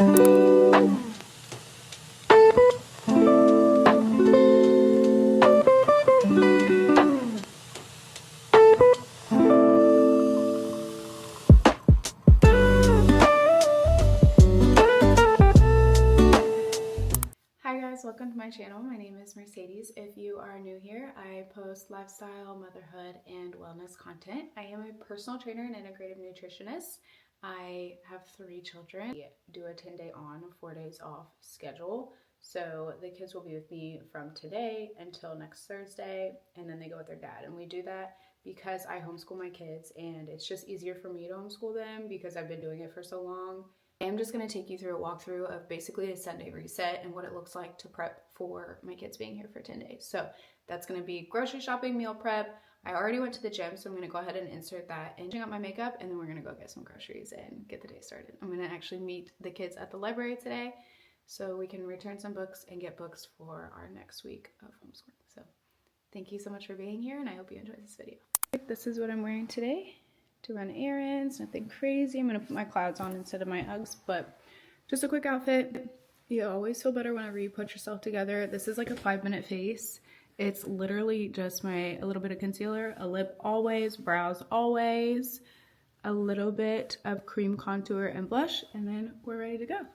Welcome to my channel. My name is Mercedes. If you are new here, I post lifestyle, motherhood, and wellness content. I am a personal trainer and integrative nutritionist. I have 3 children. I do a 10-day on, 4 days off schedule. So the kids will be with me from today until next Thursday, and then they go with their dad. And we do that because I homeschool my kids, and it's just easier for me to homeschool them because I've been doing it for so long. I'm just going to take you through a walkthrough of basically a Sunday reset and what it looks like to prep for my kids being here for 10 days. So that's going to be grocery shopping, meal prep. I already went to the gym, so I'm going to go ahead and insert that and hang up my makeup, and then we're going to go get some groceries and get the day started. I'm going to actually meet the kids at the library today so we can return some books and get books for our next week of homeschooling. So thank you so much for being here, and I hope you enjoyed this video. This is what I'm wearing today to run errands, nothing crazy. I'm gonna put my clouds on instead of my Uggs, but just a quick outfit. You always feel better whenever you put yourself together. This is like a 5-minute face. It's literally just a little bit of concealer, a lip always, brows always, a little bit of cream contour and blush, and then we're ready to go.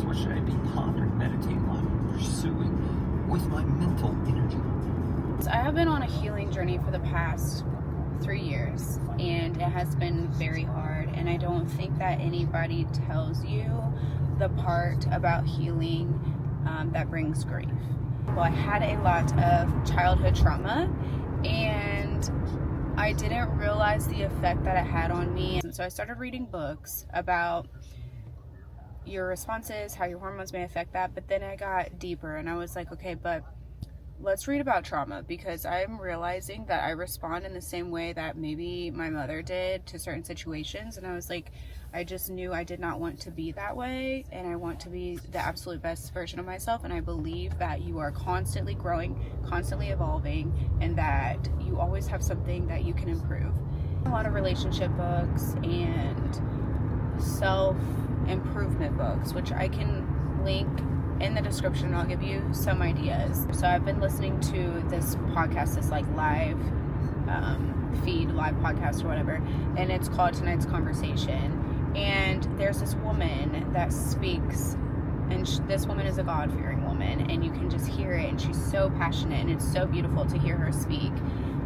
What should I be pondering, meditating on, pursuing with my mental energy? So I have been on a healing journey for the past 3 years, and it has been very hard, and I don't think that anybody tells you the part about healing that brings grief. Well, I had a lot of childhood trauma, and I didn't realize the effect that it had on me. And so I started reading books about your responses, how your hormones may affect that. But then I got deeper and I was like, okay, but let's read about trauma, because I'm realizing that I respond in the same way that maybe my mother did to certain situations. And I was like, I just knew I did not want to be that way, and I want to be the absolute best version of myself. And I believe that you are constantly growing, constantly evolving, and that you always have something that you can improve. A lot of relationship books and self-improvement books, which I can link in the description. I'll give you some ideas. So I've been listening to this podcast, this like live feed, live podcast or whatever, and it's called Tonight's Conversation. And there's this woman that speaks, and this woman is a God-fearing woman, and you can just hear it, and she's so passionate, and it's so beautiful to hear her speak,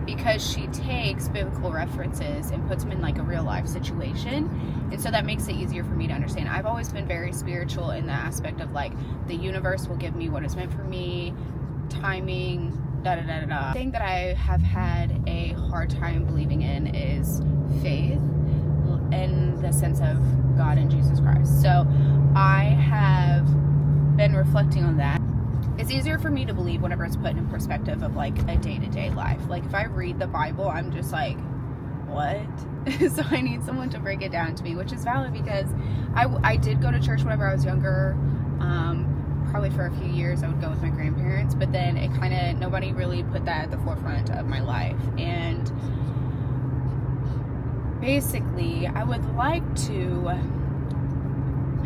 because she takes biblical references and puts them in like a real life situation. And so that makes it easier for me to understand. I've always been very spiritual in the aspect of like, the universe will give me what is meant for me, timing, The thing that I have had a hard time believing in is faith, in the sense of God and Jesus Christ. So I have been reflecting on that. it's easier for me to believe whenever it's put in perspective of like a day-to-day life. Like if I read the Bible, I'm just like, what? So I need someone to break it down to me, which is valid because I did go to church whenever I was younger. Probably for a few years I would go with my grandparents, but then it kind of, nobody really put that at the forefront of my life. And basically I would like to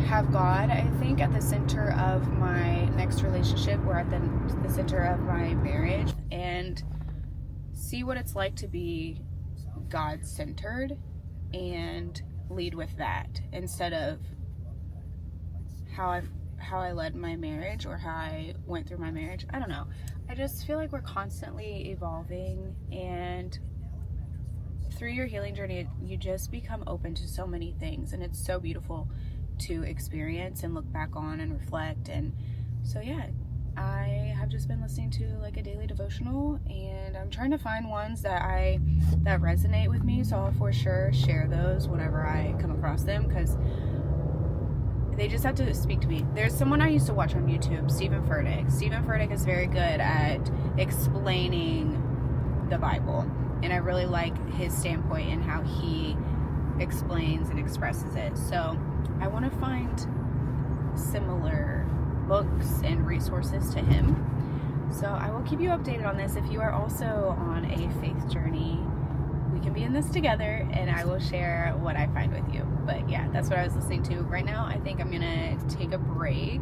have God, I think, at the center of my next relationship, or at the center of my marriage, and see what it's like to be God-centered and lead with that instead of how I led my marriage or how I went through my marriage. I don't know. I just feel like we're constantly evolving, and through your healing journey, you just become open to so many things, and it's so beautiful to experience and look back on and reflect. And so yeah, I have just been listening to like a daily devotional, and I'm trying to find ones that resonate with me, so I'll for sure share those whenever I come across them, because they just have to speak to me. There's someone I used to watch on YouTube, Stephen Furtick. Stephen Furtick is very good at explaining the Bible, and I really like his standpoint and how he explains and expresses it. So I want to find similar books and resources to him. So I will keep you updated on this. If you are also on a faith journey, we can be in this together, and I will share what I find with you. But yeah, that's what I was listening to. Right now, I think I'm gonna take a break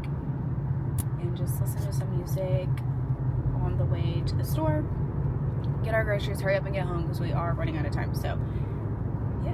and just listen to some music on the way to the store, get our groceries, hurry up and get home because we are running out of time. So yeah.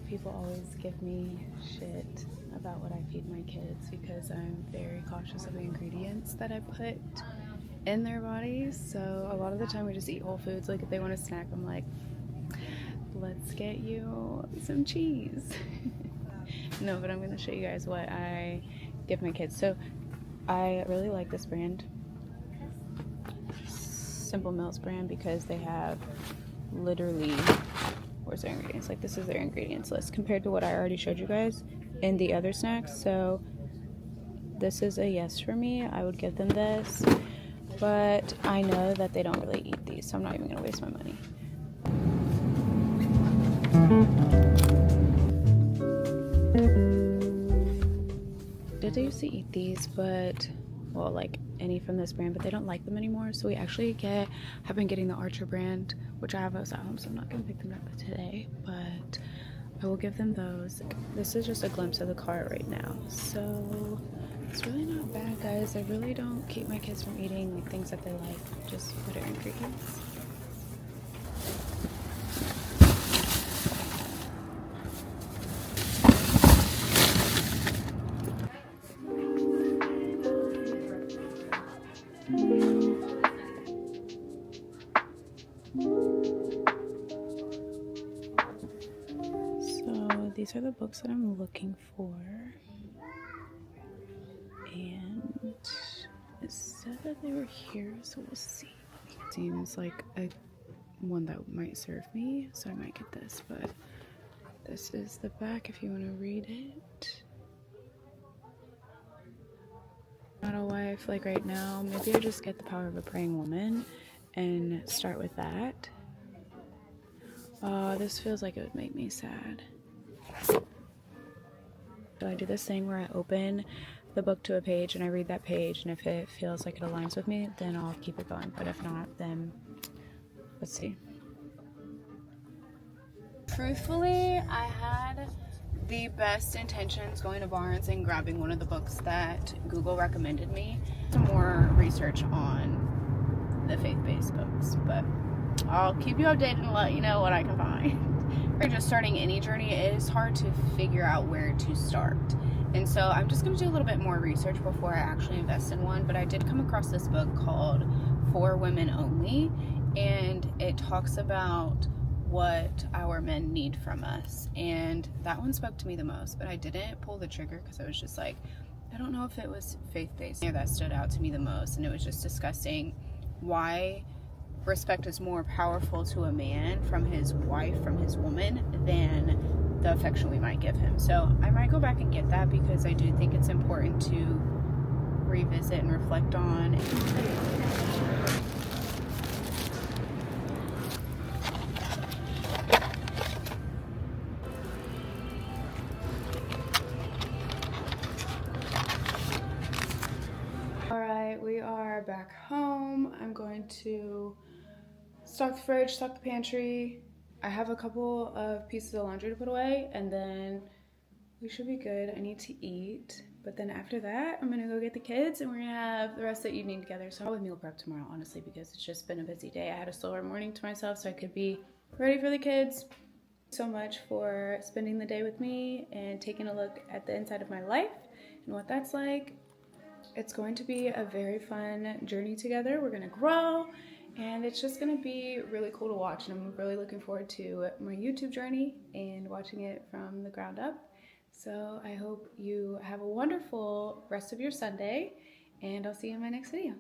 People always give me shit about what I feed my kids because I'm very cautious of the ingredients that I put in their bodies. So a lot of the time we just eat whole foods. Like if they want a snack, I'm like, let's get you some cheese. No, but I'm going to show you guys what I give my kids. So I really like this brand, Simple Mills brand, because they have literally, where's their ingredients? Like this is their ingredients list compared to what I already showed you guys in the other snacks. So this is a yes for me. I would give them this, but I know that they don't really eat these, so I'm not even gonna waste my money. They used to eat these, but well, like any from this brand, but they don't like them anymore. So we actually have been getting the Archer brand, which I have those at home, so I'm not gonna pick them up today, but I will give them those. This is just a glimpse of the cart right now, so it's really not bad, guys. I really don't keep my kids from eating like things that they like, just better ingredients. These are the books that I'm looking for, and it said that they were here, so we'll see. It seems like one that might serve me, so I might get this, but this is the back if you want to read it. Not a wife, like right now, maybe I just get The Power of a Praying Woman and start with that. This feels like it would make me sad. So I do this thing where I open the book to a page and I read that page, and if it feels like it aligns with me, then I'll keep it going, but if not, then let's see. Truthfully, I had the best intentions going to Barnes and grabbing one of the books that Google recommended me. Some more research on the faith-based books, but I'll keep you updated and let you know what I can find. If you're just starting any journey, it is hard to figure out where to start. And so I'm just going to do a little bit more research before I actually invest in one. But I did come across this book called For Women Only, and it talks about what our men need from us. And that one spoke to me the most, but I didn't pull the trigger because I was just like, I don't know if it was faith-based. That stood out to me the most, and it was just discussing why respect is more powerful to a man from his wife, from his woman, than the affection we might give him. So I might go back and get that because I do think it's important to revisit and reflect on. Alright, we are back home. I'm going to stock the fridge, stock the pantry. I have a couple of pieces of laundry to put away, and then we should be good. I need to eat, but then after that, I'm gonna go get the kids, and we're gonna have the rest of the evening together. So I'll probably meal prep tomorrow, honestly, because it's just been a busy day. I had a slower morning to myself, so I could be ready for the kids. So much for spending the day with me and taking a look at the inside of my life and what that's like. It's going to be a very fun journey together. We're gonna grow, and it's just gonna be really cool to watch, and I'm really looking forward to my YouTube journey and watching it from the ground up. So I hope you have a wonderful rest of your Sunday, and I'll see you in my next video.